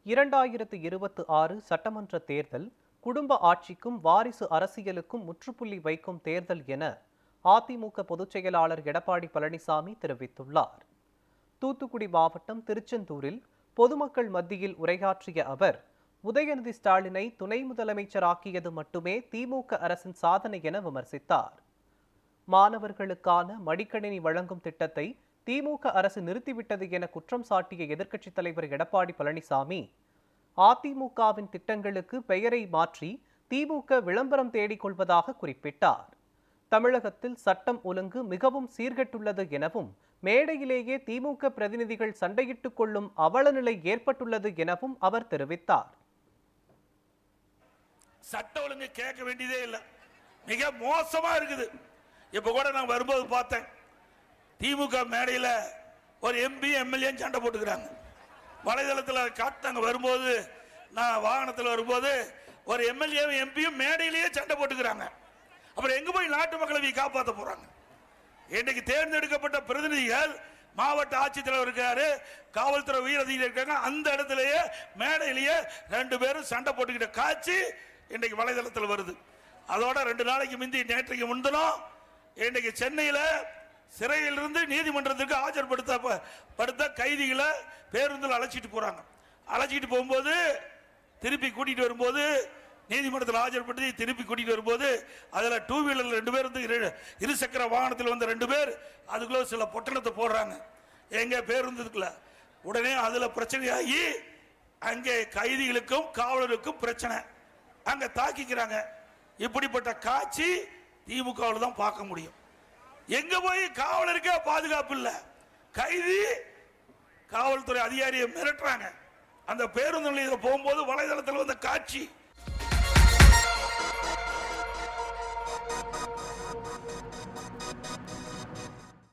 2026 சட்டமன்ற தேர்தல் குடும்ப ஆட்சிக்கும் வாரிசு அரசியலுக்கும் முற்றுப்புள்ளி வைக்கும் தேர்தல் என அதிமுக பொதுச் செயலாளர் எடப்பாடி பழனிசாமி தெரிவித்துள்ளார். தூத்துக்குடி மாவட்டம் திருச்செந்தூரில் பொதுமக்கள் மத்தியில் உரையாற்றிய அவர், உதயநிதி ஸ்டாலினை துணை முதலமைச்சராக்கியது மட்டுமே திமுக அரசின் சாதனை என விமர்சித்தார். மாணவர்களுக்கான மடிக்கணினி வழங்கும் திட்டத்தை திமுக அரசு நிறுத்திவிட்டது என குற்றம் சாட்டிய எதிர்க்கட்சித் தலைவர் எடப்பாடி பழனிசாமி, அதிமுகவின் திட்டங்களுக்கு பெயரை மாற்றி திமுக விளம்பரம் தேடிக் கொள்வதாக குறிப்பிட்டார். தமிழகத்தில் சட்டம் ஒழுங்கு மிகவும் சீர்கெட்டுள்ளது எனவும், மேடையிலேயே திமுக பிரதிநிதிகள் சண்டையிட்டுக் கொள்ளும் அவலநிலை ஏற்பட்டுள்ளது எனவும் அவர் தெரிவித்தார். சட்ட ஒழுங்கு கேட்க வேண்டியதே இல்லை, மிக மோசமா இருக்குது. இப்ப கூட நான் வரும்போது பார்த்தேன், திமுக மேடையில் ஒரு எம்பி எம்எல்ஏ சண்டை போட்டுக்கிறாங்க. வலைதளத்தில் காட்டாங்க. வரும்போது நான் வாகனத்தில் வரும்போது ஒரு எம்எல்ஏவும் எம்பியும் மேடையிலேயே சண்டை போட்டுக்கிறாங்க. அப்புறம் எங்க போய் நாட்டு மக்களை காப்பாற்ற போறாங்க? இன்னைக்கு தேர்ந்தெடுக்கப்பட்ட பிரதிநிதிகள், மாவட்ட ஆட்சித்தலைவர் இருக்காரு, காவல்துறை உயர் அதிகாரி இருக்காங்க, அந்த இடத்திலேயே மேடையிலேயே ரெண்டு பேரும் சண்டை போட்டுக்கிட்ட காட்சி இன்னைக்கு வலைதளத்தில் வருது. அதோட 2 நாளைக்கு முந்தி, நேற்றைக்கு முன்தினம் இன்னைக்கு சென்னையில் சிறையிலிருந்து நீதிமன்றத்திற்கு ஆஜர்படுத்த கைதிகளை பேருந்தில் அழைச்சிட்டு போறாங்க. அழைச்சிட்டு போகும்போது திருப்பி கூட்டிட்டு வரும்போது, நீதிமன்றத்தில் ஆஜர்படுத்தி திருப்பி கூட்டிட்டு வரும்போது, அதில் 2 வீலர் 2 பேர், இருசக்கர வாகனத்தில் வந்த 2 பேர் அதுக்குள்ள சில பொட்டணத்தை போடுறாங்க எங்க பேருந்துக்குள்ள. உடனே அதுல பிரச்சனையாகி அங்கே கைதிகளுக்கும் காவலருக்கும் பிரச்சனை, அங்க தாக்கிக்கிறாங்க. இப்படிப்பட்ட காட்சி திமுகவில் தான் பார்க்க முடியும். எங்க போய் காவலருக்கே பாதுகாப்பு இல்ல, கைதி காவல்துறை அதிகாரியை மிரட்டுறாங்க. அந்த பேருந்து நிலையத்தில் போகும்போது வலைதளத்தில் வந்த காட்சி